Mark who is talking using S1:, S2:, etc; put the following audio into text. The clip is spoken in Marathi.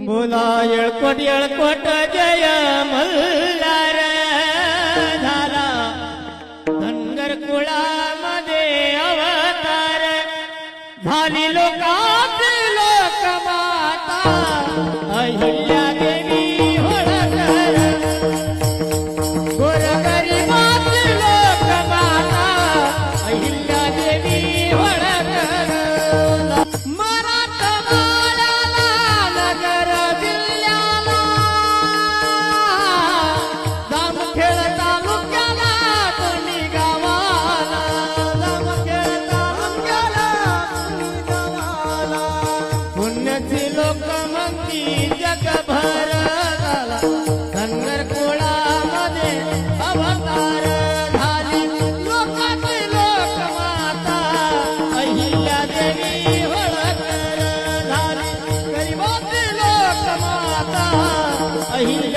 S1: बोला येळकोट जय मल्हार झाला धनगर कुळामध्ये अवतार झाली लोकांची लोकमाता अहिल्या देवी होळकर गोरगरिबाची लोकमाता अहिल्या देवी होळकर मराठवाड्याला नगर जिल्ह्याला जामखेड तालुक्याला कोणी गावाला जामखेड तालुक्याला कोणी गावाला पुण्याची लोक म्हणती जगभर झाला धनगर कुळामध्ये अवतार झाली लोकांची लोकमाता अहिल्या देवी होळकर झाली गरिबाची लोकमाता अहिल्या